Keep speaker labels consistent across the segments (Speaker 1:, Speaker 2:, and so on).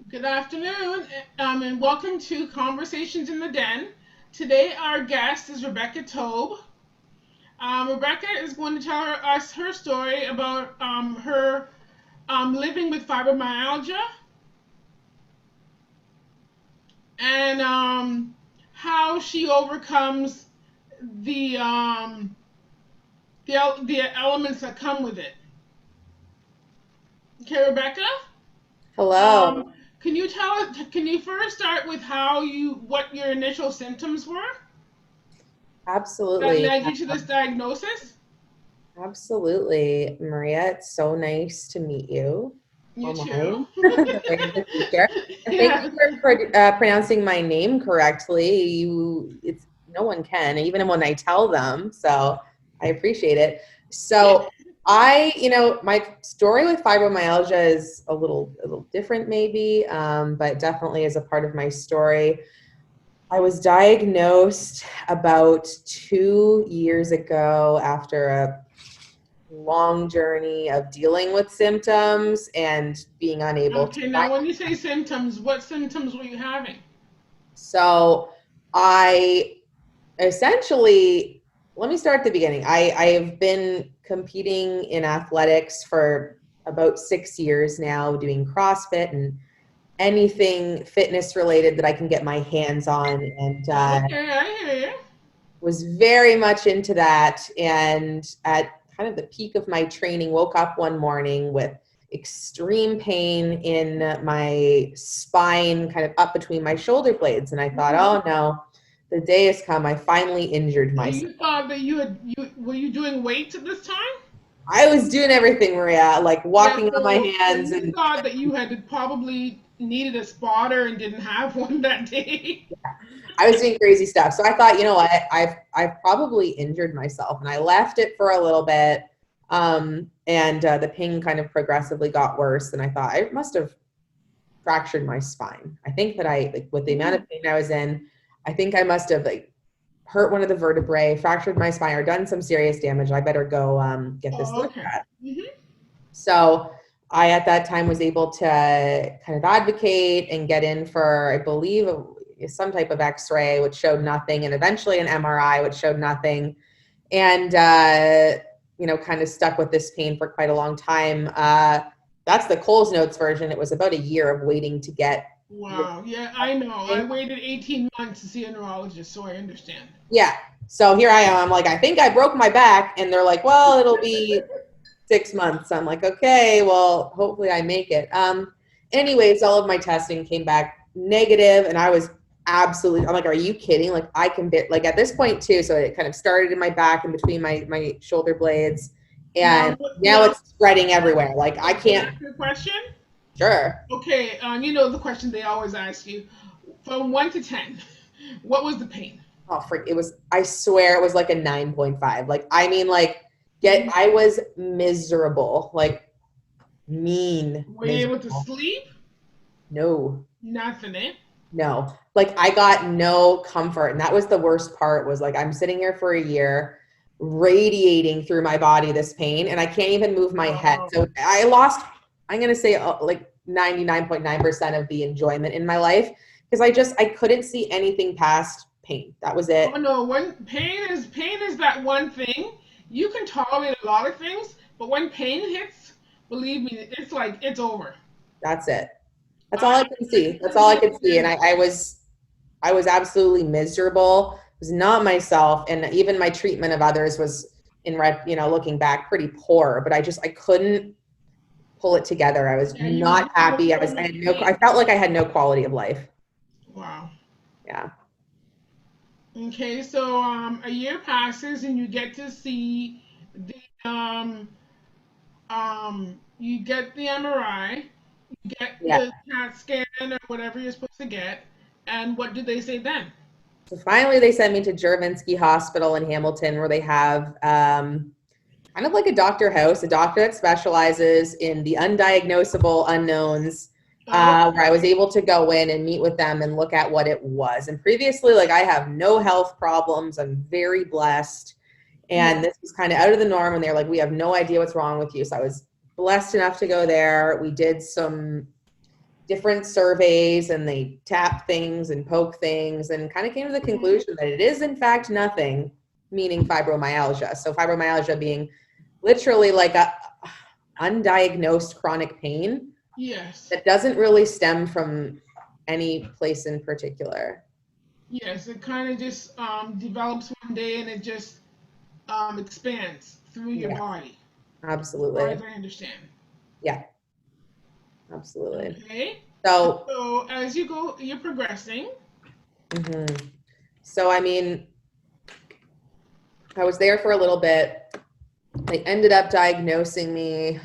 Speaker 1: Good afternoon, and welcome to Conversations in the Den. Today, our guest is Rebecca Taube. Rebecca is going to tell us her story about her living with fibromyalgia and how she overcomes the the elements that come with it. Okay, Rebecca.
Speaker 2: Hello.
Speaker 1: Um, can you tell us? Can you first start with what your initial symptoms were that
Speaker 2: Absolutely.
Speaker 1: led you to this diagnosis?
Speaker 2: Absolutely. Maria, it's so nice to meet you
Speaker 1: You too.
Speaker 2: online. The teacher. And thank
Speaker 1: Yeah.
Speaker 2: you for pronouncing my name correctly. It's no one can, even when I tell them. So I appreciate it. So my story with fibromyalgia is a little different maybe, but definitely is a part of my story. I was diagnosed about 2 years ago after a long journey of dealing with symptoms and being unable to
Speaker 1: Okay.
Speaker 2: find.
Speaker 1: Now, when you say symptoms, what symptoms were you having?
Speaker 2: So I essentially, let me start at the beginning. I've been competing in athletics for about 6 years now, doing CrossFit and anything fitness related that I can get my hands on. And
Speaker 1: Okay, I hear you.
Speaker 2: was very much into that, and at kind of the peak of my training woke up one morning with extreme pain in my spine, kind of up between my shoulder blades, and I thought,
Speaker 1: Hmm.
Speaker 2: oh no, the day has come. I finally injured
Speaker 1: So
Speaker 2: myself.
Speaker 1: you thought that you were you doing weights at this time?
Speaker 2: I was doing everything, Maria, like
Speaker 1: Yeah.
Speaker 2: walking on my
Speaker 1: So
Speaker 2: hands,
Speaker 1: you
Speaker 2: and
Speaker 1: thought that you had probably needed a spotter and didn't have one that day.
Speaker 2: I was doing crazy stuff. So I thought, you know what, I've probably injured myself, and I left it for a little bit. And the pain kind of progressively got worse, and I thought I must have fractured my spine. I think that with the amount
Speaker 1: Mhm.
Speaker 2: of pain I was in, I think I must have hurt one of the vertebrae, fractured my spine, or done some serious damage. I better go get this
Speaker 1: Oh,
Speaker 2: looked
Speaker 1: okay.
Speaker 2: at.
Speaker 1: Hmm.
Speaker 2: So I, at that time, was able to kind of advocate and get in for, I believe, some type of X-ray, which showed nothing, and eventually an MRI, which showed nothing, and kind of stuck with this pain for quite a long time. That's the Coles Notes version. It was about a year of waiting to get.
Speaker 1: Wow. Yeah, I know. I waited 18 months to see a neurologist, so I understand.
Speaker 2: Yeah. So here I am. I'm like, I think I broke my back, and they're like, well, it'll be 6 months. I'm like, okay, well, hopefully I make it. Anyways, all of my testing came back negative, and I was absolutely, I'm like, are you kidding? Like, I can like at this point too. So it kind of started in my back and between my shoulder blades,
Speaker 1: Now,
Speaker 2: and now it's spreading everywhere. Like, I
Speaker 1: can I
Speaker 2: can't.
Speaker 1: ask you a question?
Speaker 2: Sure.
Speaker 1: Okay, you know the question they always ask you. From 1 to 10, what was the pain?
Speaker 2: Oh, freak. It was, I swear it was like a 9.5. Like, I mean, like,
Speaker 1: Mhm.
Speaker 2: I was miserable, like mean,
Speaker 1: Were you able to
Speaker 2: miserable.
Speaker 1: sleep?
Speaker 2: No.
Speaker 1: Nothing, eh?
Speaker 2: No, like I got no comfort. And that was the worst part, was like, I'm sitting here for a year radiating through my body this pain, and I can't even move my head.
Speaker 1: Wow.
Speaker 2: So I lost, I'm going to say like 99.9% of the enjoyment in my life, because I couldn't see anything past pain. That was
Speaker 1: Oh
Speaker 2: it.
Speaker 1: no, when pain is that one thing. You can tolerate a lot of things, but when pain hits, believe me, it's like it's over.
Speaker 2: That's it. That's all
Speaker 1: I
Speaker 2: I can
Speaker 1: I
Speaker 2: see. That's all
Speaker 1: completely
Speaker 2: I could see. And
Speaker 1: understand that.
Speaker 2: I was absolutely miserable. I was not myself. And even my treatment of others was, looking back, pretty poor, but I couldn't pull it together. I was
Speaker 1: Yeah,
Speaker 2: not
Speaker 1: you were
Speaker 2: happy.
Speaker 1: so much
Speaker 2: I
Speaker 1: pain.
Speaker 2: felt like I had no quality of life.
Speaker 1: Wow.
Speaker 2: Yeah.
Speaker 1: Okay, so a year passes and you get to see the you get the MRI, you get
Speaker 2: Yeah.
Speaker 1: the CAT scan or whatever you're supposed to get, and what do they say then?
Speaker 2: So finally they sent me to Juravinski Hospital in Hamilton, where they have kind of like a doctor house, a doctor that specializes in the undiagnosable unknowns,
Speaker 1: Oh,
Speaker 2: where I was able to go in and meet with them and look at what it was. And previously, like, I have no health problems. I'm very blessed. And this was kind of out of the norm, and they're like, we have no idea what's wrong with you. So I was blessed enough to go there. We did some different surveys, and they tapped things and poked things, and kind of came to the conclusion that it is in fact nothing, meaning fibromyalgia. So fibromyalgia being literally like a undiagnosed chronic pain.
Speaker 1: Yes.
Speaker 2: That doesn't really stem from any place in particular.
Speaker 1: Yes, it kind of just develops one day and it just expands through your body.
Speaker 2: Absolutely.
Speaker 1: As far as I understand.
Speaker 2: Yeah. Absolutely.
Speaker 1: Okay.
Speaker 2: So
Speaker 1: as you go, you're progressing.
Speaker 2: Mm-hmm. So I mean, I was there for a little bit. They ended up diagnosing me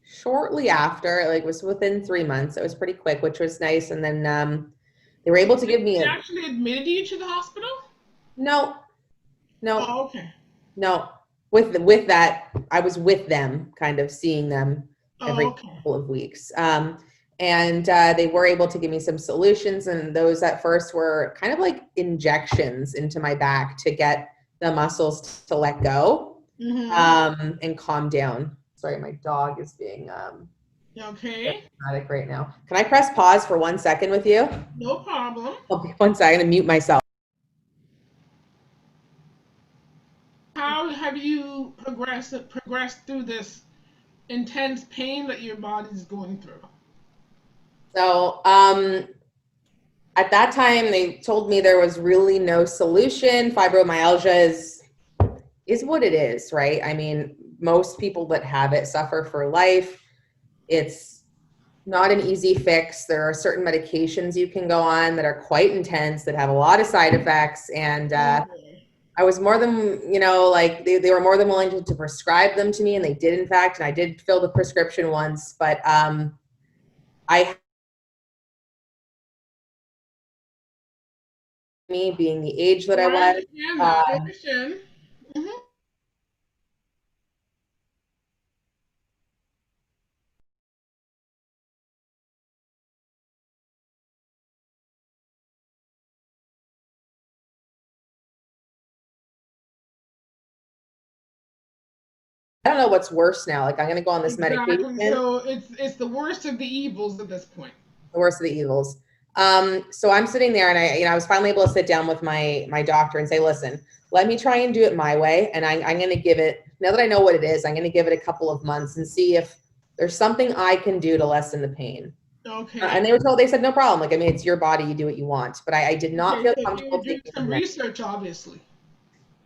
Speaker 2: shortly after, like it was within 3 months. It was pretty quick, which was nice. And then they were able to give me
Speaker 1: They actually admitted you to the hospital?
Speaker 2: No.
Speaker 1: Oh, okay.
Speaker 2: No. With that, I was with them, kind of seeing them every couple of weeks. And they were able to give me some solutions, and those at first were kind of like injections into my back to get the muscles to let go and calm down. Sorry, my dog is being dramatic right now. Can I press pause for 1 second with you?
Speaker 1: No problem.
Speaker 2: Okay, 1 second, I'm gonna mute myself.
Speaker 1: How have you progressed through this intense pain that your body's going through?
Speaker 2: So at that time, they told me there was really no solution. Fibromyalgia is what it is, right? I mean, most people that have it suffer for life. It's not an easy fix. There are certain medications you can go on that are quite intense, that have a lot of side effects. And I was more than, like they were more than willing to prescribe them to me, and they did, in fact. And I did fill the prescription once, but I me being the age that I was.
Speaker 1: I understand.
Speaker 2: I don't know what's worse now. Like, I'm going to go on this medication.
Speaker 1: So it's the worst of the evils at this point.
Speaker 2: The worst of the evils. So I'm sitting there, and I was finally able to sit down with my doctor and say, listen, let me try and do it my way. And I'm going to give it, now that I know what it is, I'm going to give it a couple of months and see if there's something I can do to lessen the pain.
Speaker 1: Okay.
Speaker 2: And they said, no problem. Like, I mean, it's your body, you do what you want. But I did not feel comfortable
Speaker 1: taking some research, obviously.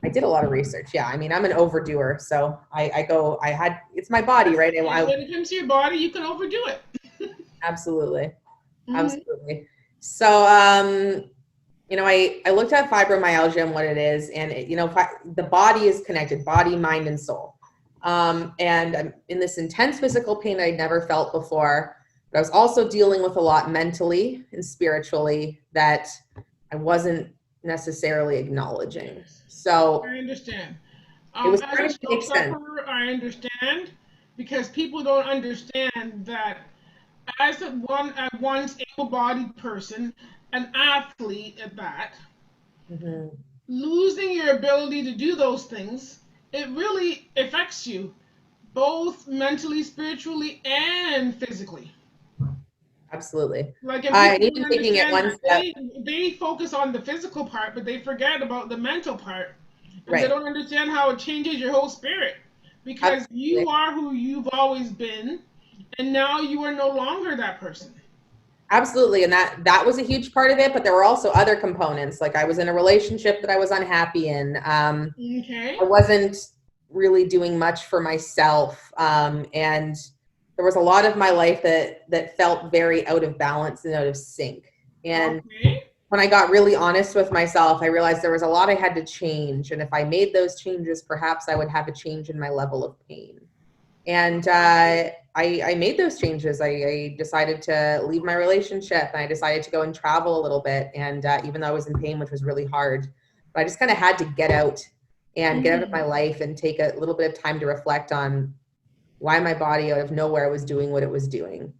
Speaker 2: I did a lot of research. Yeah. I mean, I'm an overdoer. So it's my body, right?
Speaker 1: And when it comes to your body, you can overdo it.
Speaker 2: Absolutely. Absolutely. So, I looked at fibromyalgia and what it is, and the body is connected, body, mind, and soul. And I'm in this intense physical pain I'd never felt before, but I was also dealing with a lot mentally and spiritually that I wasn't necessarily acknowledging. So
Speaker 1: I understand.
Speaker 2: It was
Speaker 1: as a stroke sufferer, I understand, because people don't understand that as a once able-bodied person, an athlete at that, losing your ability to do those things, it really affects you, both mentally, spiritually, and physically.
Speaker 2: Absolutely.
Speaker 1: Like,
Speaker 2: even taking it one step.
Speaker 1: They focus on the physical part, but they forget about the mental part. And
Speaker 2: Right.
Speaker 1: They don't understand how it changes your whole spirit. Because
Speaker 2: Absolutely.
Speaker 1: You are who you've always been, and now you are no longer that person.
Speaker 2: Absolutely. And that was a huge part of it, but there were also other components. Like, I was in a relationship that I was unhappy in. I wasn't really doing much for myself. And there was a lot of my life that felt very out of balance and out of sync. And when I got really honest with myself, I realized there was a lot I had to change. And if I made those changes, perhaps I would have a change in my level of pain. And I made those changes. I decided to leave my relationship, and I decided to go and travel a little bit. And even though I was in pain, which was really hard, but I just kind of had to get out of my life and take a little bit of time to reflect on why my body out of nowhere was doing what it was doing.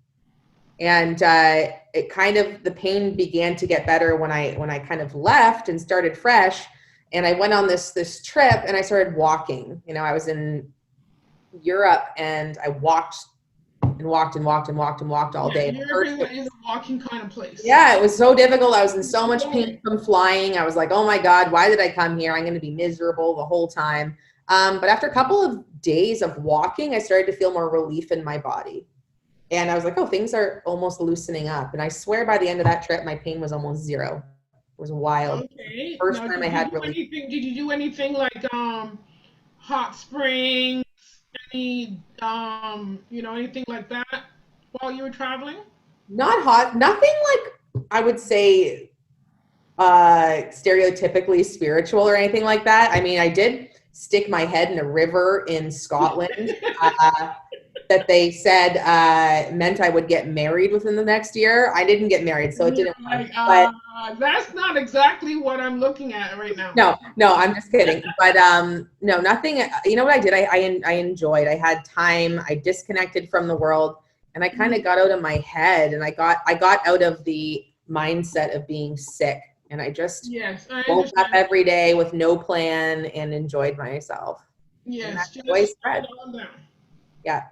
Speaker 2: And the pain began to get better when I kind of left and started fresh. And I went on this trip and I started walking. You know, I was in Europe and I walked and walked and walked and walked and walked all day.
Speaker 1: Europe is a walking kind of place.
Speaker 2: Yeah, it was so difficult. I was in so much pain from flying. I was like, oh my God, why did I come here? I'm going to be miserable the whole time. But after a couple of days of walking, I started to feel more relief in my body. And I was like, oh, things are almost loosening up. And I swear by the end of that trip, my pain was almost zero. It was wild.
Speaker 1: Okay.
Speaker 2: First
Speaker 1: Now,
Speaker 2: time I had relief.
Speaker 1: did you do anything like hot springs, any anything like that while you were traveling?
Speaker 2: Not hot, nothing like I would say stereotypically spiritual or anything like that. I mean, I did stick my head in a river in Scotland that they said meant I would get married within the next year. I didn't get married, so it didn't work. But
Speaker 1: that's not exactly what I'm looking at right now.
Speaker 2: No, I'm just kidding. But no, nothing. You know what I did? I enjoyed. I had time. I disconnected from the world, and I kind of got out of my head, and I got out of the mindset of being sick, and I just woke up every day with no plan and enjoyed myself.
Speaker 1: Yes,
Speaker 2: just joy spread. Yeah,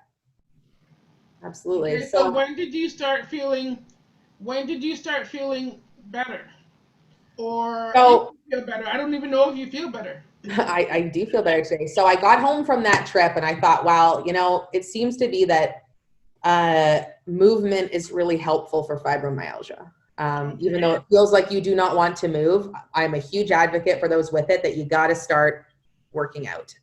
Speaker 2: absolutely.
Speaker 1: Okay, so when did you start feeling better? Or feel better? I don't even know if you feel better.
Speaker 2: I do feel better today. So I got home from that trip and I thought, wow, you know, it seems to be that movement is really helpful for fibromyalgia. Even though it feels like you do not want to move, I'm a huge advocate for those with it that you got to start working out.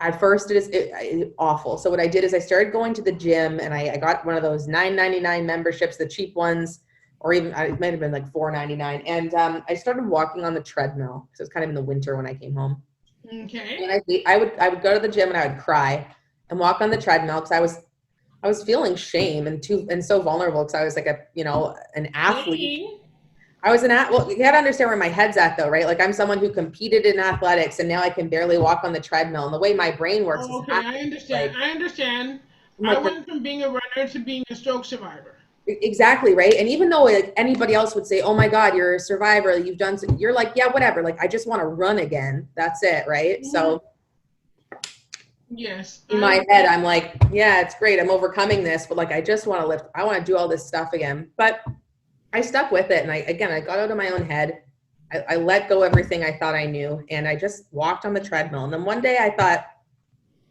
Speaker 2: At first, it's awful. So what I did is I started going to the gym, and I got one of those $9.99 memberships, the cheap ones, or even it might have been like $4.99. And I started walking on the treadmill because it was kind of in the winter when I came home.
Speaker 1: Okay.
Speaker 2: And I would go to the gym and I would cry and walk on the treadmill because I was feeling shame and so vulnerable because I was like an athlete. Well, you gotta understand where my head's at though, right? Like I'm someone who competed in athletics and now I can barely walk on the treadmill. And the way my brain works is
Speaker 1: I understand. I understand. I went from being a runner to being a stroke survivor.
Speaker 2: Exactly, right? And even though like anybody else would say, oh my God, you're a survivor, you're like, yeah, whatever. Like I just want to run again. That's it, right? Mm-hmm. So
Speaker 1: yes.
Speaker 2: In my head, I'm like, yeah, it's great. I'm overcoming this, but like I just want to lift. I want to do all this stuff again. But I stuck with it. And I got out of my own head. I let go everything I thought I knew. And I just walked on the treadmill. And then one day I thought,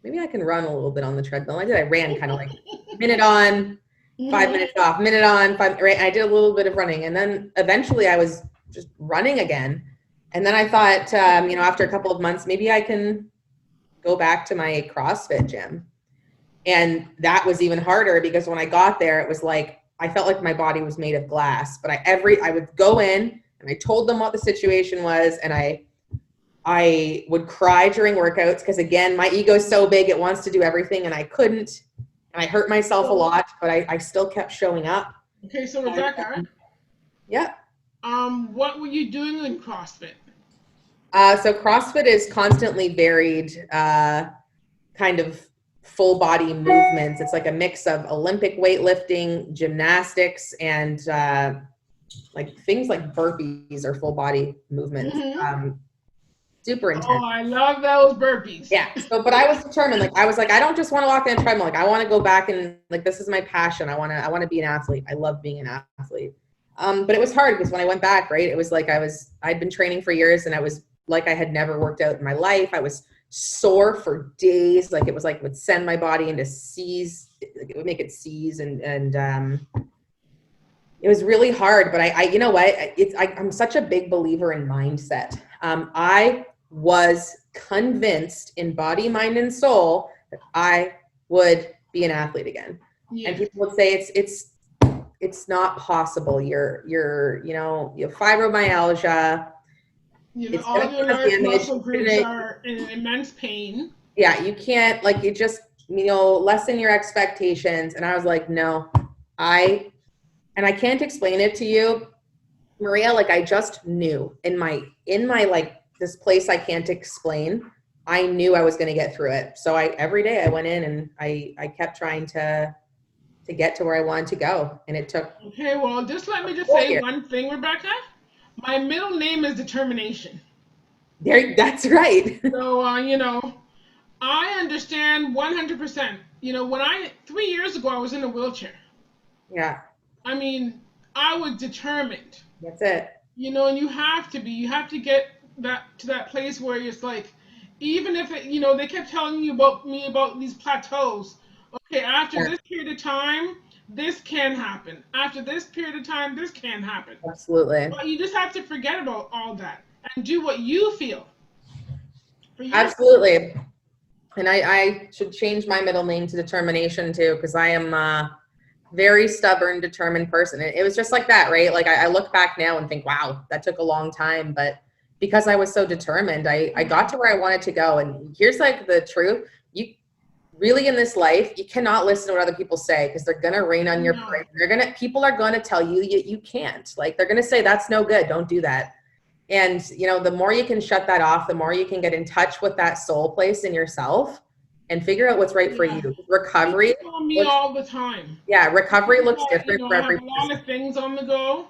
Speaker 2: maybe I can run a little bit on the treadmill. I ran kind of like minute on, 5 minutes off, minute on, 5, right? I did a little bit of running. And then eventually I was just running again. And then I thought, after a couple of months, maybe I can go back to my CrossFit gym. And that was even harder because when I got there, it was like, I felt like my body was made of glass, but I would go in and I told them what the situation was. And I would cry during workouts because again, my ego is so big. It wants to do everything and I couldn't, and I hurt myself a lot, but I still kept showing up.
Speaker 1: Okay. So Rebecca.
Speaker 2: Yeah.
Speaker 1: What were you doing in CrossFit?
Speaker 2: So CrossFit is constantly varied, kind of full body movements. It's like a mix of Olympic weightlifting, gymnastics, and like things like burpees or full body movements. Mm-hmm. Super intense.
Speaker 1: Oh, I love those burpees.
Speaker 2: Yeah. So, but I was determined. Like I was like, I don't just want to walk in a treadmill. Like I want to go back and like this is my passion. I want to be an athlete. I love being an athlete. But it was hard because when I went back, right, it was like I'd been training for years and I was like I had never worked out in my life. I was sore for days. Like it was like it would send my body into seize. Like it would make it seize and it was really hard. But I you know what? I'm such a big believer in mindset. I was convinced in body, mind, and soul that I would be an athlete again. Yeah. And people would say it's not possible. You have fibromyalgia.
Speaker 1: All your muscle groups are in immense pain.
Speaker 2: Yeah, you can't, like, you just, lessen your expectations. And I was like, no, I can't explain it to you, Maria. Like, I just knew in my like this place I can't explain. I knew I was going to get through it. So every day I went in and I kept trying to get to where I wanted to go. And it took.
Speaker 1: Okay, well, just let me just say one thing, Rebecca. My middle name is Determination.
Speaker 2: There, that's right.
Speaker 1: So, I understand 100%. 3 years ago, I was in a wheelchair.
Speaker 2: Yeah,
Speaker 1: I mean, I was determined,
Speaker 2: that's it.
Speaker 1: and you have to get that place where it's like, even if they kept telling you about these plateaus. Okay, after
Speaker 2: Yeah,
Speaker 1: this period of time, this can happen. After this period of time, this can happen.
Speaker 2: absolutely.
Speaker 1: But you just have to forget about all that and do what you feel for yourself.
Speaker 2: Absolutely. And I should change my middle name to Determination too, because I am a very stubborn, determined person. It was just like that, right? Like I look back now and think, wow, that took a long time. But because I was so determined, I got to where I wanted to go. And here's like the truth. You really in this life, you cannot listen to what other people say because they're gonna rain on your
Speaker 1: No.
Speaker 2: parade. People are gonna tell you can't. Like they're gonna say that's no good, don't do that. And the more you can shut that off, the more you can get in touch with that soul place in yourself and figure out what's right for
Speaker 1: Yeah.
Speaker 2: you. Recovery
Speaker 1: People tell me
Speaker 2: looks,
Speaker 1: all the time.
Speaker 2: yeah, recovery looks different for
Speaker 1: I
Speaker 2: every
Speaker 1: have a lot
Speaker 2: person.
Speaker 1: of things on the go,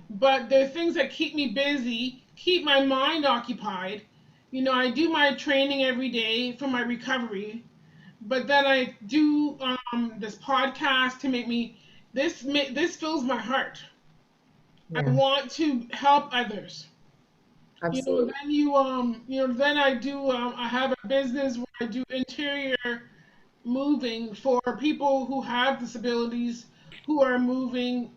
Speaker 1: but there are things that keep me busy, keep my mind occupied. I do my training every day for my recovery, but then I do this podcast to make me this fills my heart. I
Speaker 2: Yeah,
Speaker 1: want to help others.
Speaker 2: absolutely.
Speaker 1: Then I have a business where I do interior moving for people who have disabilities, who are moving,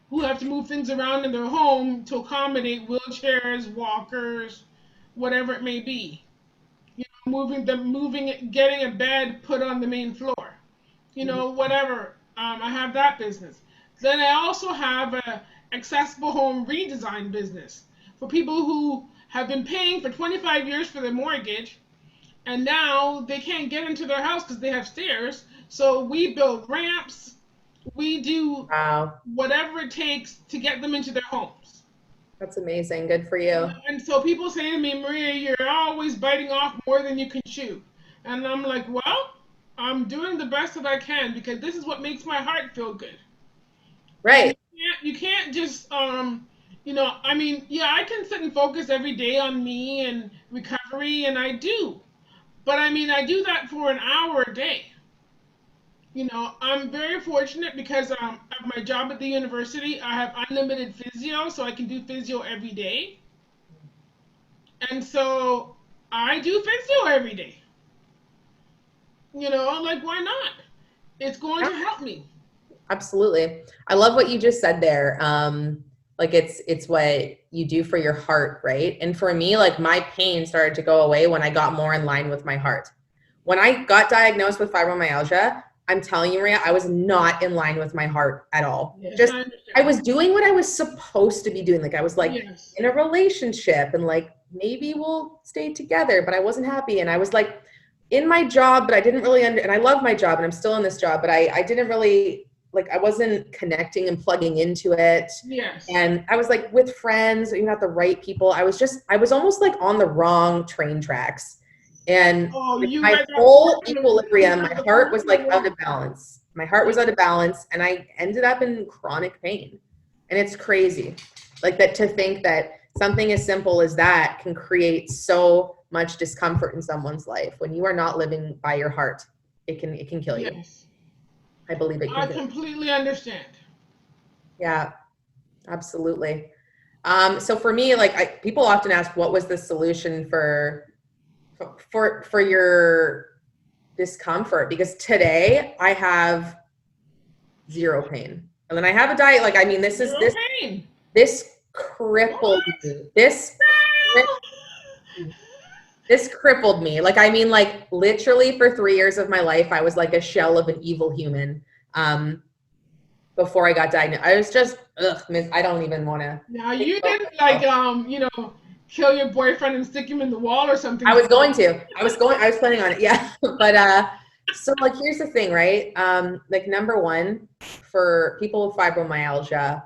Speaker 1: who have to move things around in their home to accommodate wheelchairs, walkers, whatever it may be. Getting a bed put on the main floor. Whatever. I have that business. Then I also have a accessible home redesign business for people who have been paying for 25 years for their mortgage and now they can't get into their house because they have stairs. So we build ramps. We do
Speaker 2: Wow,
Speaker 1: whatever it takes to get them into their homes.
Speaker 2: that's amazing. Good for you.
Speaker 1: And so people say to me, Maria, you're always biting off more than you can chew. And I'm like, well, I'm doing the best that I can because this is what makes my heart feel good. And
Speaker 2: Right.
Speaker 1: you can't just I can sit and focus every day on me and recovery, and I do. But I do that for an hour a day. I'm very fortunate because of my job at the university. I have unlimited physio, so I can do physio every day. And so I do physio every day. Like, why not? It's going to help me.
Speaker 2: Absolutely. I love what you just said there. Like it's what you do for your heart, right? And for me, like my pain started to go away when I got more in line with my heart. When I got diagnosed with fibromyalgia, I'm telling you, Maria, I was not in line with my heart at all.
Speaker 1: Yes,
Speaker 2: Just
Speaker 1: I
Speaker 2: I
Speaker 1: understand.
Speaker 2: was doing what I was supposed to be doing. Like I was like
Speaker 1: Yes.
Speaker 2: in a relationship and like maybe we'll stay together, but I wasn't happy. And I was like in my job, but I didn't really and I love my job and I'm still in this job, but I didn't really like I wasn't connecting and plugging into it.
Speaker 1: Yes.
Speaker 2: And I was like with friends, you're not the right people. I was almost like on the wrong train tracks. And
Speaker 1: Oh,
Speaker 2: like
Speaker 1: you
Speaker 2: my
Speaker 1: read that
Speaker 2: whole
Speaker 1: portion of you
Speaker 2: equilibrium,
Speaker 1: read
Speaker 2: my
Speaker 1: the
Speaker 2: heart was
Speaker 1: portion
Speaker 2: like
Speaker 1: of
Speaker 2: out
Speaker 1: what?
Speaker 2: of balance. My heart was out of balance and I ended up in chronic pain. And it's crazy. Like that to think that something as simple as that can create so much discomfort in someone's life when you are not living by your heart. It can kill you.
Speaker 1: Yes.
Speaker 2: I believe it can
Speaker 1: I
Speaker 2: kill you.
Speaker 1: completely understand.
Speaker 2: Yeah, absolutely. So for me, like people often ask, what was the solution for your discomfort? Because today I have zero pain, and then I have a diet. Like I mean,
Speaker 1: Zero pain.
Speaker 2: this crippled
Speaker 1: What?
Speaker 2: me. This crippled me. Like I mean, like literally for 3 years of my life, I was like a shell of an evil human. Before I got diagnosed, I was just I don't even want to
Speaker 1: Now
Speaker 2: think
Speaker 1: you
Speaker 2: about
Speaker 1: didn't
Speaker 2: myself.
Speaker 1: kill your boyfriend and stick him in the wall or something.
Speaker 2: I was going to. I was planning on it. Yeah. But so like here's the thing, right? Like number one, for people with fibromyalgia,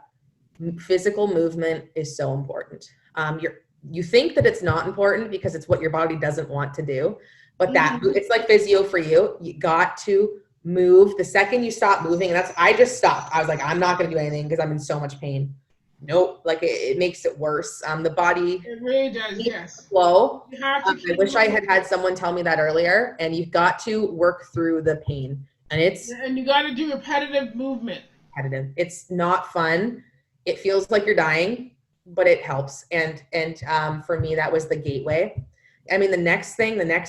Speaker 2: physical movement is so important. You think that it's not important because it's what your body doesn't want to do, but that
Speaker 1: Mhm.
Speaker 2: it's like physio for you. You got to move. The second you stop moving, and I just stopped. I was like, I'm not going to do anything because I'm in so much pain. Nope. Like it makes it worse. The body
Speaker 1: It really does,
Speaker 2: needs
Speaker 1: yes.
Speaker 2: flow.
Speaker 1: You have to
Speaker 2: I
Speaker 1: keep
Speaker 2: wish I
Speaker 1: moving.
Speaker 2: had someone tell me that earlier. And you've got to work through the pain, and it's
Speaker 1: And you got to do repetitive movement.
Speaker 2: repetitive. It's not fun. It feels like you're dying, but it helps. And for me, that was the gateway. I mean, the next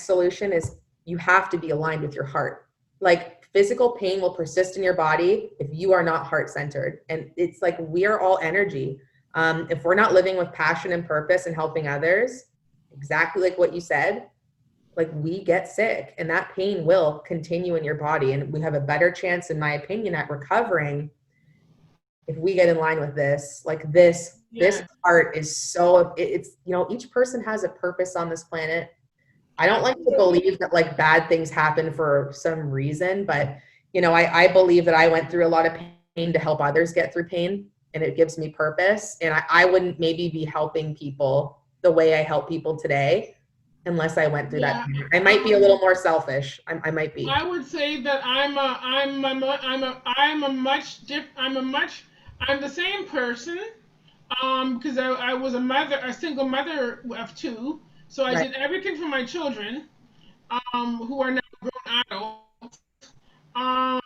Speaker 2: solution is you have to be aligned with your heart. Like physical pain will persist in your body if you are not heart centered. And it's like we are all energy. If we're not living with passion and purpose and helping others, exactly like what you said, like we get sick and that pain will continue in your body. And we have a better chance, in my opinion, at recovering if we get in line with this. Like this part is so, it's, you know, each person has a purpose on this planet. I don't like to believe that like bad things happen for some reason, but you know, I believe that I went through a lot of pain to help others get through pain, and it gives me purpose. And I wouldn't maybe be helping people the way I help people today unless I went through that pain. I might be a little more selfish. I might be.
Speaker 1: I would say that I'm the same person. Because I was a single mother of two, so I
Speaker 2: Right.
Speaker 1: did everything for my children, who are now grown adults. Um,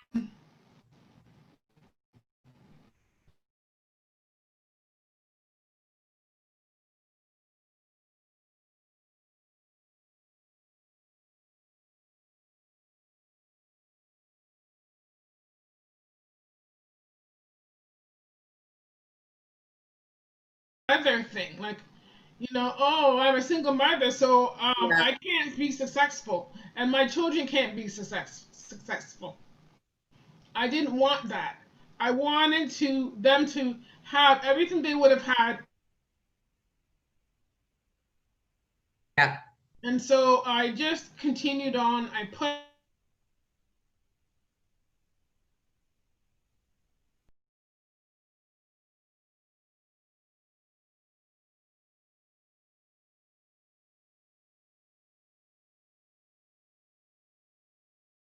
Speaker 1: Other thing, like, oh, I'm a single mother, so
Speaker 2: Yeah.
Speaker 1: I can't be successful, and my children can't be successful. I didn't want that. I wanted them to have everything they would have had,
Speaker 2: Yeah.
Speaker 1: and so I just continued on. I put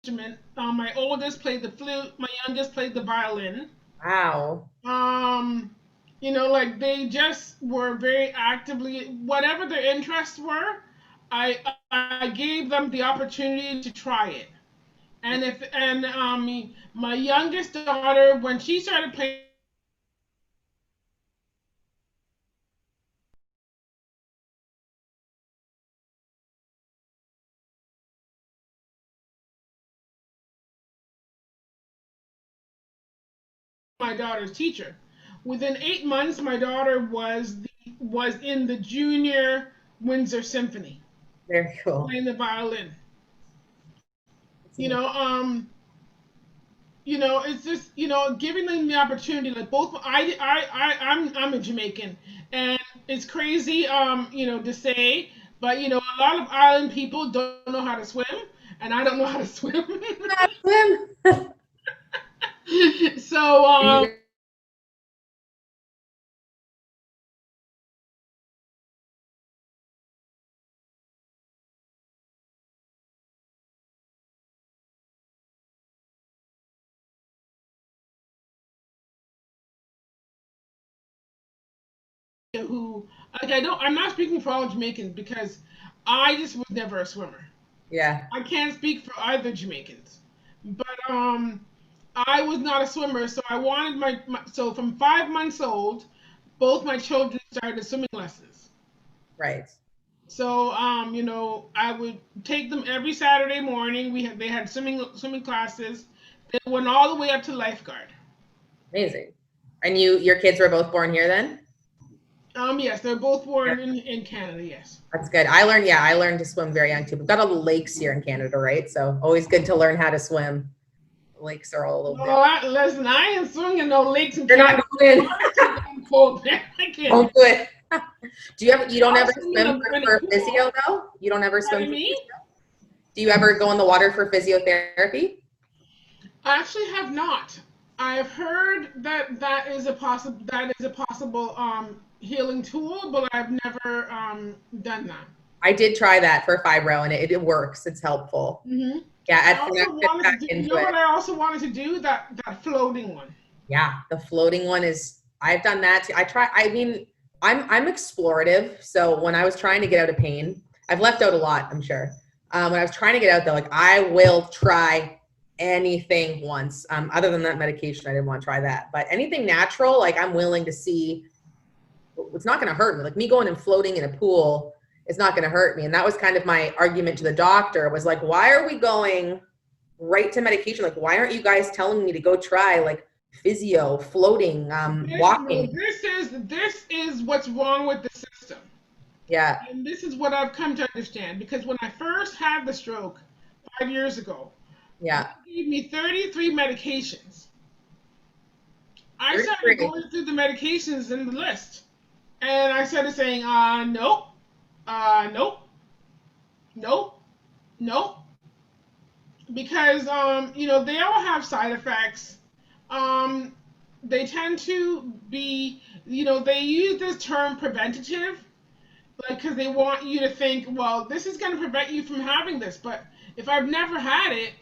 Speaker 1: instrument. My oldest played the flute. My youngest played the violin.
Speaker 2: Wow.
Speaker 1: Um, like they just were very actively whatever their interests were. I I gave them the opportunity to try it. And my youngest daughter, when she started playing, my daughter's teacher. Within 8 months, my daughter was in the junior Windsor Symphony
Speaker 2: Very cool.
Speaker 1: playing the violin.
Speaker 2: It's
Speaker 1: You
Speaker 2: amazing.
Speaker 1: know, um, it's just giving them the opportunity. Like both, I'm a Jamaican, and it's crazy, to say, but a lot of island people don't know how to swim, and I don't know how to swim.
Speaker 2: Swim.
Speaker 1: So,
Speaker 2: And you
Speaker 1: who like I'm not speaking for all Jamaicans because I just was never a swimmer.
Speaker 2: yeah.
Speaker 1: I can't speak for either Jamaicans, but I was not a swimmer, so I wanted so from 5 months old, both my children started swimming lessons.
Speaker 2: Right.
Speaker 1: So I would take them every Saturday morning. They had swimming classes. They went all the way up to lifeguard.
Speaker 2: Amazing. And your kids were both born here then?
Speaker 1: Yes, they're both
Speaker 2: Yeah.
Speaker 1: born in Canada. Yes.
Speaker 2: That's good. I learned to swim very young too. We've got all the lakes here in Canada, right? So always good to learn how to swim. The lakes are all a little
Speaker 1: No,
Speaker 2: different.
Speaker 1: listen, I ain't swimming in no lakes in
Speaker 2: You're not
Speaker 1: Canada.
Speaker 2: going in.
Speaker 1: It's too damn cold there. I
Speaker 2: Don't
Speaker 1: can't.
Speaker 2: do it. You don't
Speaker 1: I'll
Speaker 2: ever
Speaker 1: swim
Speaker 2: swim
Speaker 1: in a
Speaker 2: for
Speaker 1: pool.
Speaker 2: physio though? You don't ever swim
Speaker 1: Pardon
Speaker 2: for
Speaker 1: me?
Speaker 2: physio? Do you ever go in the water for physiotherapy?
Speaker 1: I actually have not. I have heard that is a possible healing tool, but I've never done that.
Speaker 2: I did try that for fibro and it works. It's helpful.
Speaker 1: Hmm.
Speaker 2: Yeah,
Speaker 1: I
Speaker 2: at first I
Speaker 1: also
Speaker 2: get
Speaker 1: wanted
Speaker 2: back
Speaker 1: to do. You
Speaker 2: into
Speaker 1: know
Speaker 2: it.
Speaker 1: what I also wanted to do? That floating one.
Speaker 2: Yeah, the floating one is I've done that too. I mean, I'm explorative. So when I was trying to get out of pain, I've left out a lot, I'm sure. When I was trying to get out though, like I will try anything once. Other than that medication, I didn't want to try that. But anything natural, like I'm willing to see. It's not going to hurt me. Like me going and floating in a pool is not going to hurt me. And that was kind of my argument to the doctor was like, why are we going right to medication? Like, why aren't you guys telling me to go try like physio, floating, walking?
Speaker 1: This is what's wrong with the system.
Speaker 2: Yeah.
Speaker 1: And this is what I've come to understand because when I first had the stroke 5 years ago,
Speaker 2: Yeah.
Speaker 1: they gave me 33 medications. I started
Speaker 2: 33.
Speaker 1: going through the medications in the list. And I started saying, nope, nope, nope, nope. Because, they all have side effects. Um, they tend to be, they use this term preventative, like, because they want you to think, well, this is going to prevent you from having this. But if I've never had it,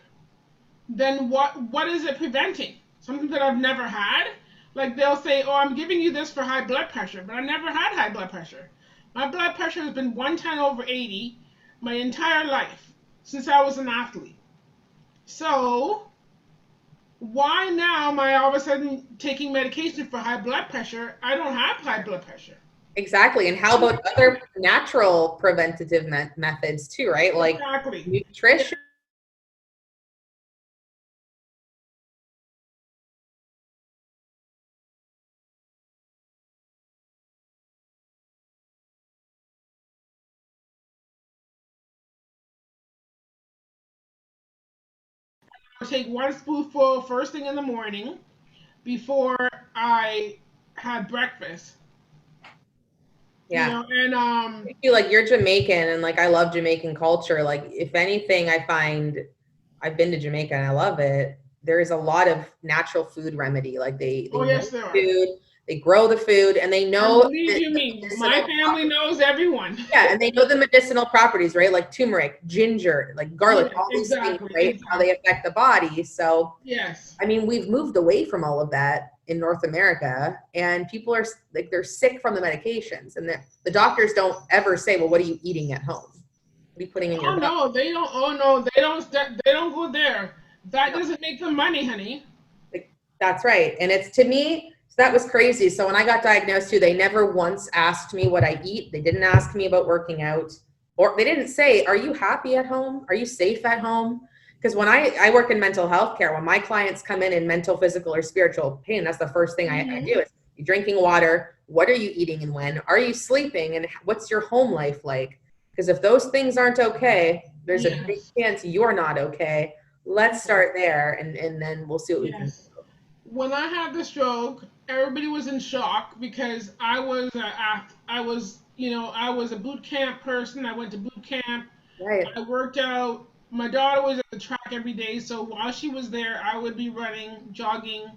Speaker 1: then what is it preventing? Something that I've never had? Like they'll say, oh, I'm giving you this for high blood pressure, but I never had high blood pressure. My blood pressure has been 110/80 my entire life since I was an athlete. So why now am I all of a sudden taking medication for high blood pressure? I don't have high blood pressure.
Speaker 2: Exactly. And how about other natural preventative methods too, right? Like
Speaker 1: Exactly.
Speaker 2: nutrition.
Speaker 1: I take one spoonful first thing in the morning before I had breakfast.
Speaker 2: Yeah.
Speaker 1: And
Speaker 2: I feel like you're Jamaican and like I love Jamaican culture. Like if anything, I find I've been to Jamaica and I love it. There is a lot of natural food remedy. Like they
Speaker 1: oh
Speaker 2: know
Speaker 1: yes, there are.
Speaker 2: food, they grow the food, and they
Speaker 1: And
Speaker 2: know
Speaker 1: believe you
Speaker 2: the
Speaker 1: me, my
Speaker 2: medicinal
Speaker 1: family knows everyone.
Speaker 2: yeah, and they know the medicinal properties, right? Like turmeric, ginger, like garlic,
Speaker 1: Yes,
Speaker 2: all these things,
Speaker 1: exactly,
Speaker 2: right? How they
Speaker 1: exactly.
Speaker 2: affect the body. So
Speaker 1: Yes.
Speaker 2: I mean, we've moved away from all of that in North America, and people are like they're sick from the medications, and the doctors don't ever say, "Well, what are you eating at home? What are you putting in your
Speaker 1: Oh
Speaker 2: body?"
Speaker 1: no, they don't. Oh no, they don't. They don't go there. That
Speaker 2: No,
Speaker 1: doesn't make them money, honey.
Speaker 2: like, that's right, and it's to me. So that was crazy. So when I got diagnosed too, they never once asked me what I eat. They didn't ask me about working out, or they didn't say, "Are you happy at home? Are you safe at home?" Because when I work in mental health care, when my clients come in mental, physical, or spiritual pain, that's the first thing I
Speaker 1: Hmm.
Speaker 2: do is you drinking water. What are you eating and when? Are you sleeping? And what's your home life like? Because if those things aren't okay, there's a big
Speaker 1: Yes.
Speaker 2: chance you're not okay. Let's
Speaker 1: Yes.
Speaker 2: start there, and then we'll see what we can
Speaker 1: Yes. When I had the stroke, everybody was in shock because I was a boot camp person. I went to boot camp.
Speaker 2: do. Right,
Speaker 1: I worked out. My daughter was at the track every day, so while she was there, I would be running, jogging,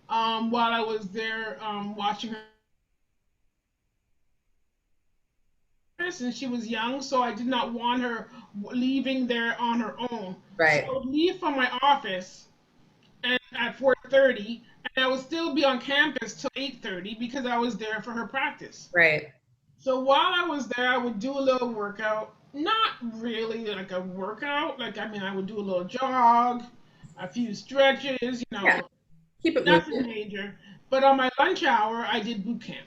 Speaker 1: while I was there, watching her. And she was young, so I did not want her leaving there on her own. So
Speaker 2: right,
Speaker 1: I would leave from my office at 4:30, and I would still be on campus till 8:30 because I was there for her practice.
Speaker 2: right.
Speaker 1: So while I was there, I would do a little workout. Not really like a workout. Like I mean, I would do a little jog, a few stretches.
Speaker 2: Yeah, keep it
Speaker 1: Nothing
Speaker 2: moving.
Speaker 1: major. But on my lunch hour, I did boot camp.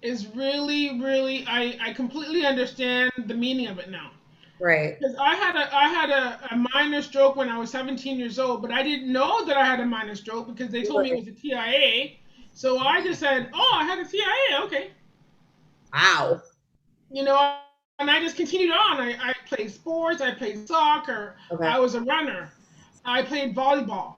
Speaker 1: Is really, really, I completely understand the meaning of it now.
Speaker 2: Right.
Speaker 1: Because I had a minor stroke when I was 17 years old, but I didn't know that I had a minor stroke because they told me it was a TIA. So I just said, "Oh, I had a TIA. Okay,"
Speaker 2: Wow.
Speaker 1: you know, and I just continued on. I played sports. I played soccer.
Speaker 2: Okay.
Speaker 1: I was a runner. I played volleyball.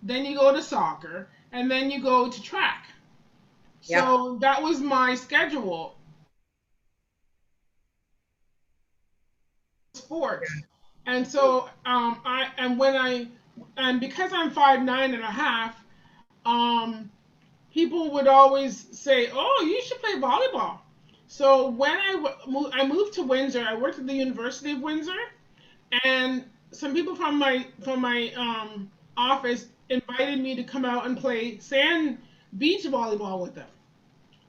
Speaker 1: then you go to soccer, and then you go to track.
Speaker 2: Yep.
Speaker 1: So that was my schedule. Sports. And so and because I'm 5'9.5", people would always say, "Oh, you should play volleyball." So when I moved to Windsor, I worked at the University of Windsor, and some people from my office invited me to come out and play sand beach volleyball with them.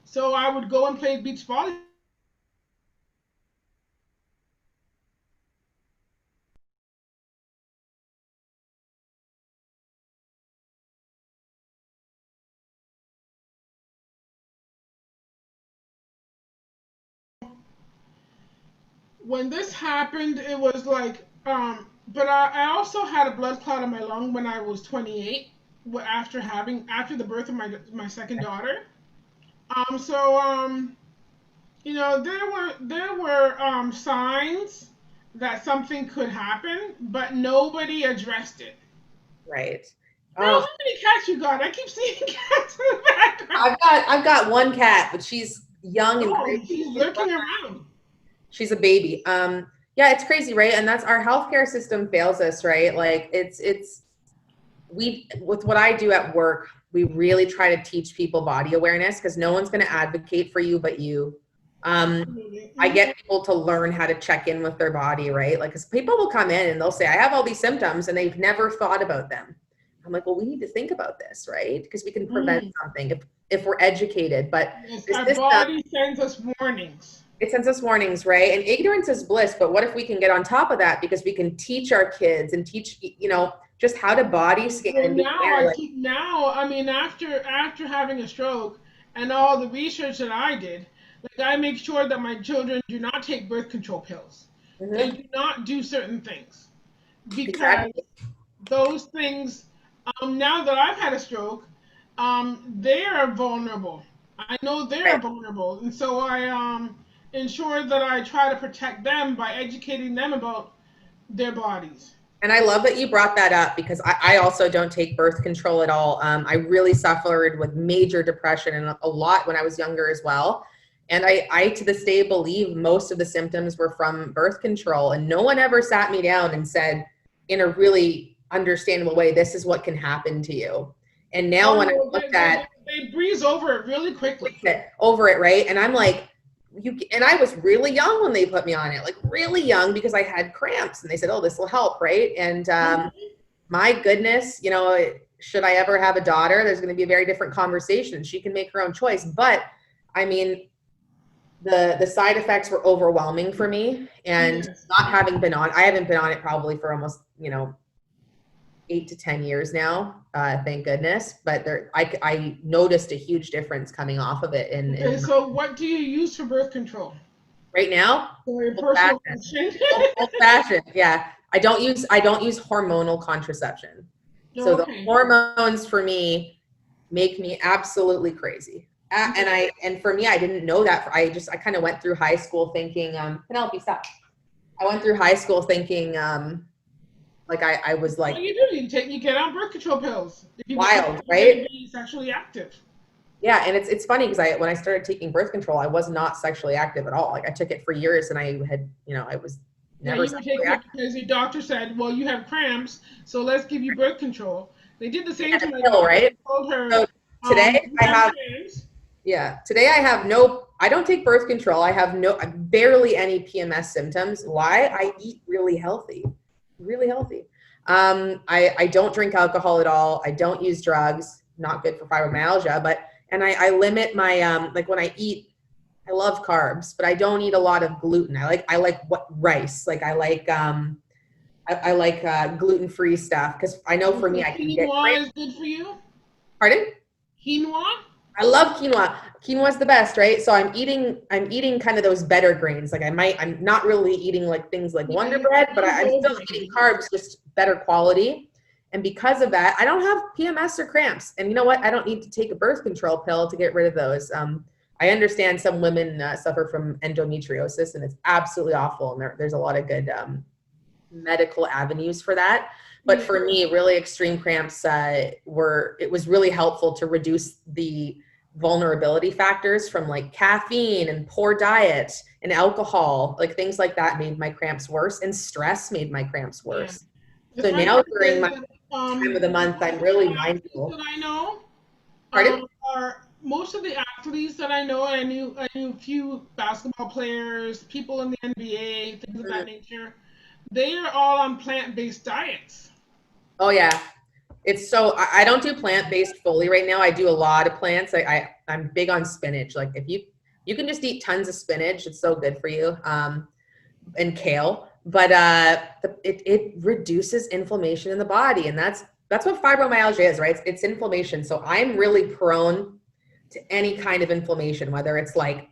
Speaker 1: So I would go and play beach volleyball. When this happened, it was like, but I also had a blood clot in my lung when I was 28, after the birth of my second daughter. So there were signs that something could happen, but nobody addressed it.
Speaker 2: Right.
Speaker 1: Girl, how many cats you got? I keep seeing cats in the background.
Speaker 2: I've got one cat, but she's young and crazy.
Speaker 1: She's lurking around.
Speaker 2: She's a baby. Yeah, it's crazy, right? And that's our healthcare system fails us, right? Like with what I do at work, we really try to teach people body awareness because no one's going to advocate for you but you. I get people to learn how to check in with their body, right? Like, because people will come in and they'll say, I have all these symptoms and they've never thought about them. I'm like, well, we need to think about this, right? Because we can prevent something if we're educated. But
Speaker 1: yes, our body sends us warnings.
Speaker 2: It sends us warnings, right? And ignorance is bliss. But what if we can get on top of that because we can teach our kids and teach, just how to body scan.
Speaker 1: Well, after having a stroke and all the research that I did, like I make sure that my children do not take birth control pills.
Speaker 2: Mm-hmm.
Speaker 1: They do not do certain things because those things. Now that I've had a stroke, they are vulnerable. I know they're vulnerable, and so I ensure that I try to protect them by educating them about their bodies.
Speaker 2: And I love that you brought that up because I also don't take birth control at all. I really suffered with major depression and a lot when I was younger as well. And I to this day believe most of the symptoms were from birth control. And no one ever sat me down and said in a really understandable way, this is what can happen to you. And now when I look at
Speaker 1: they breeze over it really quickly.
Speaker 2: Over it, right? And I'm like, and I was really young when they put me on it, like really young because I had cramps and they said, oh, this will help, right? And my goodness, should I ever have a daughter, there's going to be a very different conversation. She can make her own choice. But I mean, the side effects were overwhelming for me, and not having been on, I haven't been on it probably for almost, 8 to 10 years now, thank goodness. But I noticed a huge difference coming off of it.
Speaker 1: So what do you use for birth control?
Speaker 2: Right now,
Speaker 1: old
Speaker 2: fashioned. Yeah, I don't use hormonal contraception. So the hormones for me make me absolutely crazy. And for me, I didn't know that. I kind of went through high school thinking, Penelope, stop. I went through high school thinking, like I was like,
Speaker 1: well, you do. You get on birth control pills.
Speaker 2: Wild, right?
Speaker 1: Be sexually active.
Speaker 2: Yeah, and it's funny because when I started taking birth control, I was not sexually active at all. Like I took it for years, and I had, I was never sexually active.
Speaker 1: Because your doctor said, well, you have cramps, so let's give you birth control. They did the same to my
Speaker 2: pill,
Speaker 1: daughter.
Speaker 2: right?
Speaker 1: Told her,
Speaker 2: so today I don't take birth control. I have barely any PMS symptoms. Why? I eat really healthy. I don't drink alcohol at all. I don't use drugs, not good for fibromyalgia, and I limit my, like when I eat, I love carbs, but I don't eat a lot of gluten. I like rice. Like I like gluten-free stuff. Cause I know for me, I can get
Speaker 1: quinoa is good for you.
Speaker 2: Pardon?
Speaker 1: Quinoa?
Speaker 2: I love quinoa. Quinoa is the best, right? So I'm eating kind of those better grains. Like I'm not really eating like things like Wonder Bread, but I'm still eating carbs, just better quality. And because of that, I don't have PMS or cramps. And you know what? I don't need to take a birth control pill to get rid of those. I understand some women suffer from endometriosis, and it's absolutely awful. And there's a lot of good medical avenues for that. But for me, really extreme cramps it was really helpful to reduce the vulnerability factors from like caffeine and poor diet and alcohol, like things like that made my cramps worse, and stress made my cramps worse.
Speaker 1: Yeah.
Speaker 2: So now during my time of the month, I'm really mindful.
Speaker 1: That I know
Speaker 2: Pardon?
Speaker 1: are most of the athletes that I know. I knew a few basketball players, people in the NBA, things of that nature. They are all on plant-based diets.
Speaker 2: Oh yeah. It's so I don't do plant-based fully right now. I do a lot of plants. I'm big on spinach. Like if you can just eat tons of spinach, it's so good for you. And kale, but it reduces inflammation in the body, and that's what fibromyalgia is, right? It's inflammation. So I'm really prone to any kind of inflammation, whether it's like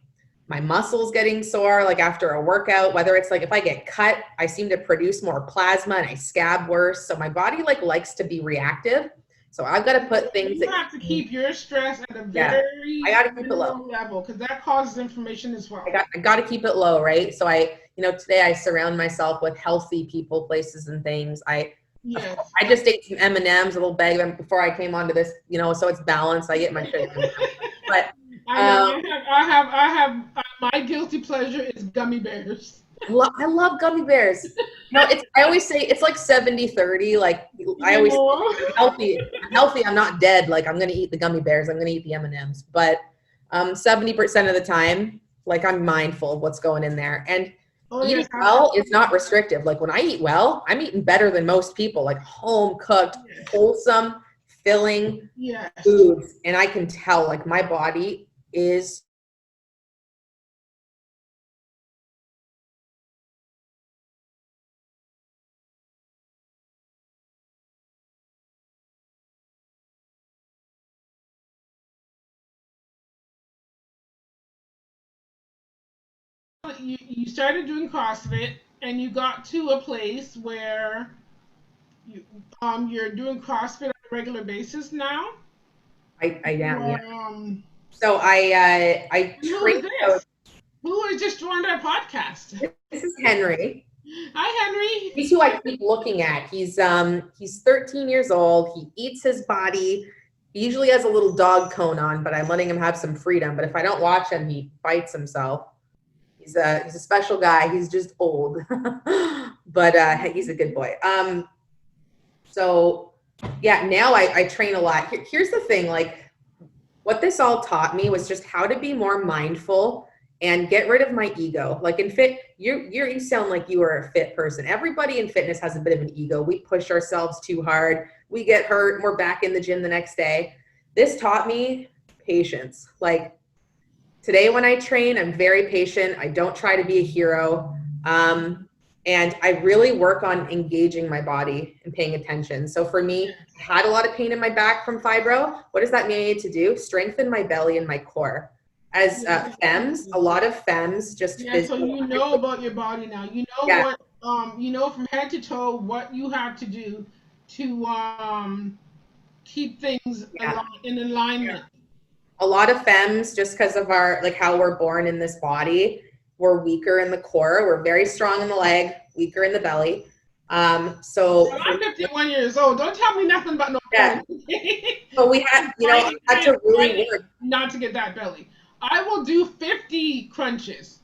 Speaker 2: my muscles getting sore, like after a workout, whether it's like if I get cut, I seem to produce more plasma and I scab worse. So my body like likes to be reactive. So I've got to put things.
Speaker 1: You have to keep your stress at a very
Speaker 2: I got to keep it low
Speaker 1: level, because that causes inflammation as well.
Speaker 2: I got to keep it low, right? So today I surround myself with healthy people, places, and things. I just ate some M&Ms, a little bag of them before I came onto this, so it's balanced. I get my shit. But
Speaker 1: I have my guilty pleasure is gummy bears.
Speaker 2: I love gummy bears. I always say it's like 70-30. Like I always say, I'm healthy. I'm not dead. Like I'm going to eat the gummy bears. I'm going to eat the M&Ms. But 70% of the time, like I'm mindful of what's going in there. And eating well is not restrictive. Like when I eat well, I'm eating better than most people, like home cooked, wholesome, filling foods. And I can tell like my body is
Speaker 1: you started doing CrossFit and you got to a place where you're doing CrossFit on a regular basis now.
Speaker 2: I am. So I trained.
Speaker 1: Who has just joined our podcast?
Speaker 2: This is Henry.
Speaker 1: Hi, Henry.
Speaker 2: He's who I keep looking at. He's 13 years old. He eats his body. He usually has a little dog cone on, but I'm letting him have some freedom. But if I don't watch him, he bites himself. He's a special guy. He's just old, but he's a good boy. So yeah, now I train a lot. Here's the thing, like what this all taught me was just how to be more mindful and get rid of my ego. Like in fit, you sound like you are a fit person. Everybody in fitness has a bit of an ego. We push ourselves too hard. We get hurt and we're back in the gym the next day. This taught me patience. Like today when I train, I'm very patient. I don't try to be a hero. And I really work on engaging my body and paying attention. So for me, I had a lot of pain in my back from fibro. What does that mean I need to do? Strengthen my belly and my core. As femmes, a lot of femmes just
Speaker 1: so you know about your body now. You know what you know from head to toe what you have to do to keep things in alignment.
Speaker 2: A lot of femmes, just because of our like how we're born in this body, we're weaker in the core. We're very strong in the leg, weaker in the belly. So
Speaker 1: I'm 51 years old. Don't tell me nothing about no belly.
Speaker 2: So we had, I had to really work
Speaker 1: not to get that belly. I will do 50 crunches.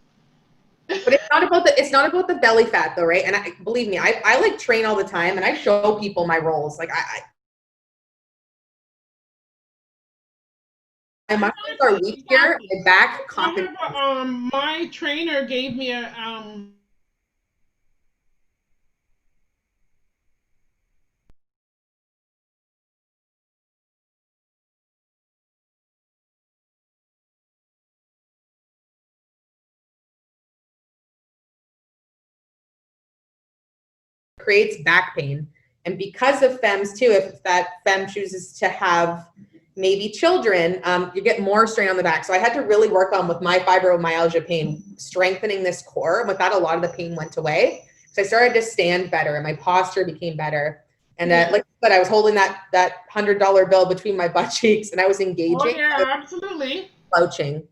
Speaker 2: But it's not about the belly fat though, right? And believe me, I like train all the time and I show people my rolls. Like my muscles are weak here, my back compensates.
Speaker 1: My trainer gave me a
Speaker 2: creates back pain. And because of femmes too, if that femme chooses to have maybe children, you get more strain on the back. So I had to really work on with my fibromyalgia pain, strengthening this core. And with that, a lot of the pain went away. So I started to stand better and my posture became better. And like I said, I was holding that $100 bill between my butt cheeks and I was engaging.
Speaker 1: Oh yeah, absolutely.
Speaker 2: Slouching.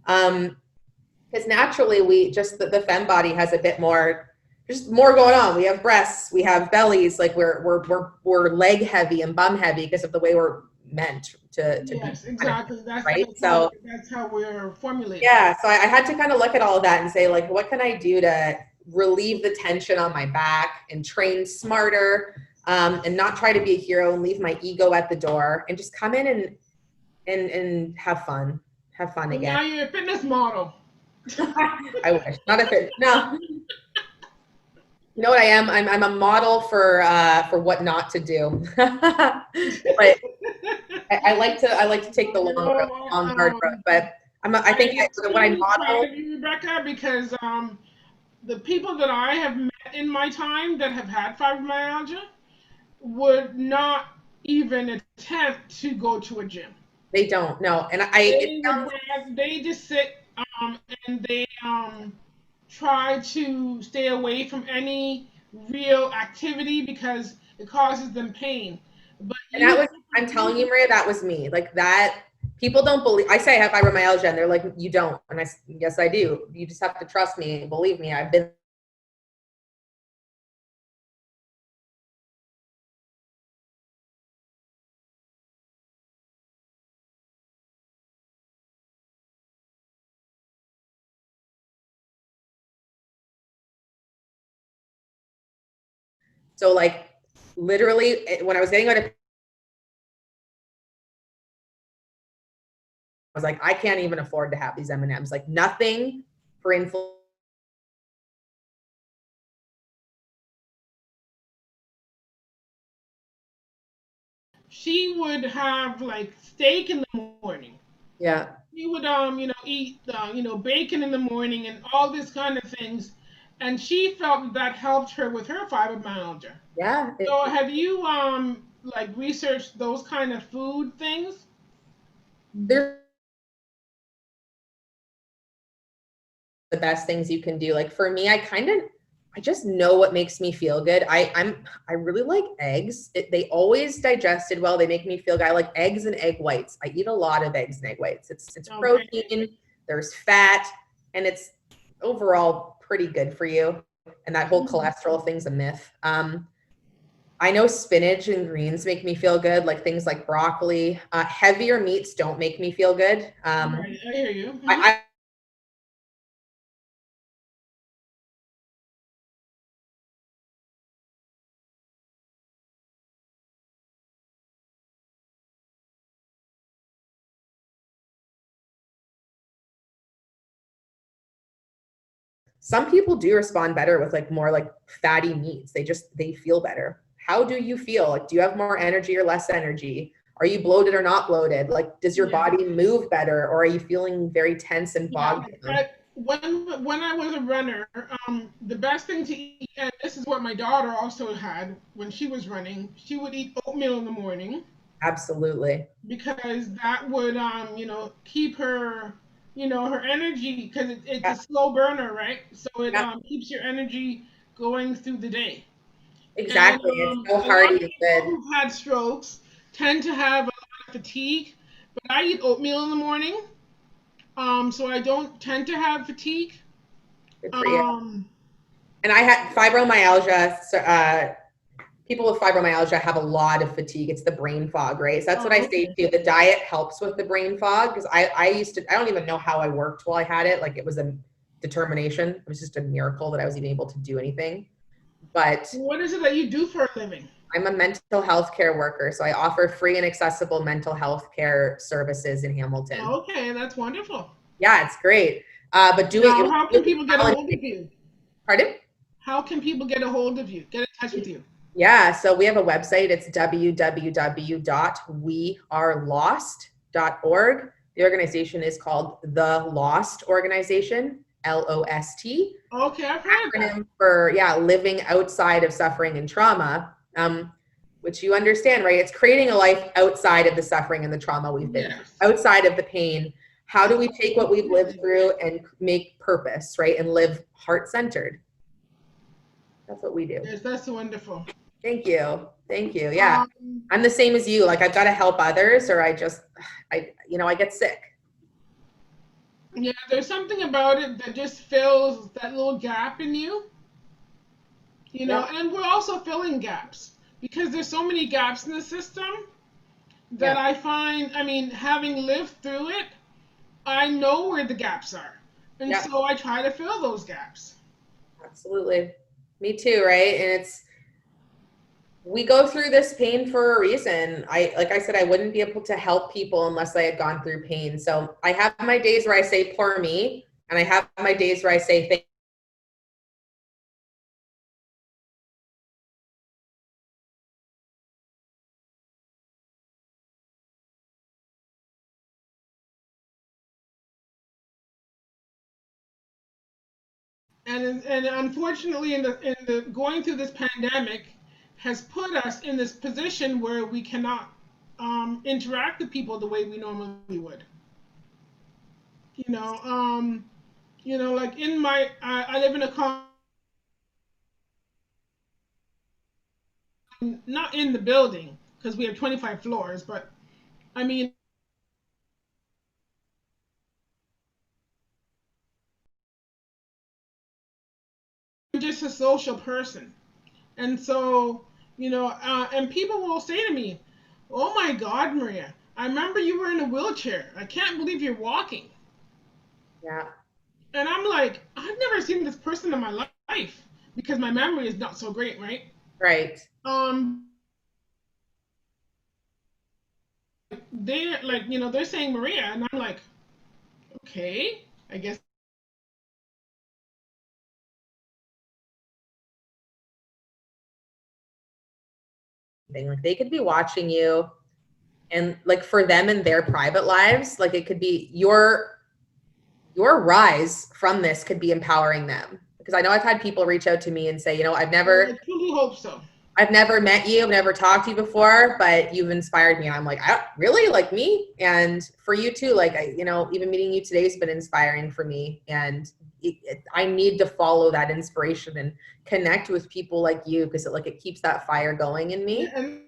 Speaker 2: Because naturally the femme body has a bit more there's more going on. We have breasts, we have bellies, like we're leg heavy and bum heavy because of the way we're meant to
Speaker 1: Yes,
Speaker 2: be,
Speaker 1: exactly.
Speaker 2: right? So
Speaker 1: That's how we're formulated.
Speaker 2: yeah, so I had to kind of look at all of that and say, like, what can I do to relieve the tension on my back and train smarter, and not try to be a hero and leave my ego at the door and just come in and have fun
Speaker 1: So
Speaker 2: again.
Speaker 1: now you're a fitness model.
Speaker 2: I wish. Not a fit. No. You know what I am? I'm a model for what not to do. But I like to take the long hard road. But I think when I model,
Speaker 1: Proud of you, Rebecca, because the people that I have met in my time that have had fibromyalgia would not even attempt to go to a gym.
Speaker 2: they don't know, and
Speaker 1: They just sit and they try to stay away from any real activity because it causes them pain. But
Speaker 2: and that was, I'm telling you, Maria, that was me. Like that, people don't believe. I say I have fibromyalgia, and they're like, "You don't," and yes, I do. You just have to trust me and believe me. I've been. So like, literally, when I was getting out of, I was like, I can't even afford to have these M&Ms. Like nothing for influence.
Speaker 1: she would have like steak in the morning.
Speaker 2: Yeah.
Speaker 1: She would eat bacon in the morning and all this kind of things, and she felt that helped her with her fibromyalgia.
Speaker 2: Yeah.
Speaker 1: So have you like researched those kind of food things?
Speaker 2: They're the best things you can do. Like for me, I just know what makes me feel good. I really like eggs. They always digested well. They make me feel good. I like eggs and egg whites. I eat a lot of eggs and egg whites. It's
Speaker 1: Okay.
Speaker 2: protein, there's fat, and it's overall pretty good for you. And that whole cholesterol thing's a myth. I know spinach and greens make me feel good, like things like broccoli. Heavier meats don't make me feel good.
Speaker 1: Right, I hear you.
Speaker 2: I Some people do respond better with like more like fatty meats. They feel better. How do you feel? Like, do you have more energy or less energy? Are you bloated or not bloated? Like, does your body move better, or are you feeling very tense and bogged down?
Speaker 1: When I was a runner, the best thing to eat, and this is what my daughter also had when she was running, she would eat oatmeal in the morning
Speaker 2: Absolutely.
Speaker 1: because that would keep her her energy because it's a
Speaker 2: Yeah.
Speaker 1: slow burner, right? So it
Speaker 2: Yeah.
Speaker 1: keeps your energy going through the day. And
Speaker 2: Exactly. It's so
Speaker 1: a lot of
Speaker 2: hearty and
Speaker 1: people
Speaker 2: good.
Speaker 1: who've had strokes tend to have a lot of fatigue, but I eat oatmeal in the morning, so I don't tend to have fatigue.
Speaker 2: Good for you.
Speaker 1: Um,
Speaker 2: And I had fibromyalgia. So, people with fibromyalgia have a lot of fatigue. It's the brain fog, right? So that's what I say too. The diet helps with the brain fog because I don't even know how I worked while I had it. Like it was a determination. It was just a miracle that I was even able to do anything. But
Speaker 1: what is it that you do for a living?
Speaker 2: I'm a mental health care worker. So I offer free and accessible mental health care services in Hamilton.
Speaker 1: Okay, that's wonderful.
Speaker 2: Yeah, it's great. But
Speaker 1: Now, how can people get a hold of you?
Speaker 2: Pardon?
Speaker 1: How can people get a hold of you? Get in touch with you?
Speaker 2: Yeah, so we have a website. It's www.wearelost.org. The organization is called The Lost Organization, LOST.
Speaker 1: Okay, I've heard that.
Speaker 2: For living outside of suffering and trauma, which you understand, right? It's creating a life outside of the suffering and the trauma we've been through, outside of the pain. How do we take what we've lived through and make purpose, right? And live heart-centered. That's what we do.
Speaker 1: Yes, that's wonderful.
Speaker 2: Thank you. Thank you. Yeah. I'm the same as you. Like I've got to help others or I get sick.
Speaker 1: Yeah, there's something about it that just fills that little gap in you.
Speaker 2: Yep.
Speaker 1: and we're also filling gaps because there's so many gaps in the system that
Speaker 2: Yep.
Speaker 1: I find, having lived through it, I know where the gaps are. And
Speaker 2: Yep.
Speaker 1: so I try to fill those gaps.
Speaker 2: Absolutely. Me too, right? And we go through this pain for a reason. Like I said, I wouldn't be able to help people unless I had gone through pain. So I have my days where I say poor me, and I have my days where I say thank.
Speaker 1: And unfortunately, in the going through this pandemic has put us in this position where we cannot interact with people the way we normally would. You know, like in my, I live in a not in the building because we have 25 floors, but I mean, I'm just a social person, and so and people will say to me, "Oh my God, Maria, I remember you were in a wheelchair. I can't believe you're walking."
Speaker 2: Yeah.
Speaker 1: And I'm like, I've never seen this person in my life because my memory is not so great, right?
Speaker 2: Right.
Speaker 1: Um, they're like, they're saying Maria, and I'm like, okay, I guess.
Speaker 2: Like they could be watching you, and like for them in their private lives, like it could be your rise from this could be empowering them. Because I know I've had people reach out to me and say,
Speaker 1: I truly hope so.
Speaker 2: I've never met you, I've never talked to you before, but you've inspired me. And I'm like, really? Like me? And for you too, like, even meeting you today has been inspiring for me. And I need to follow that inspiration and connect with people like you because it keeps that fire going in
Speaker 1: Yeah,
Speaker 2: me.
Speaker 1: and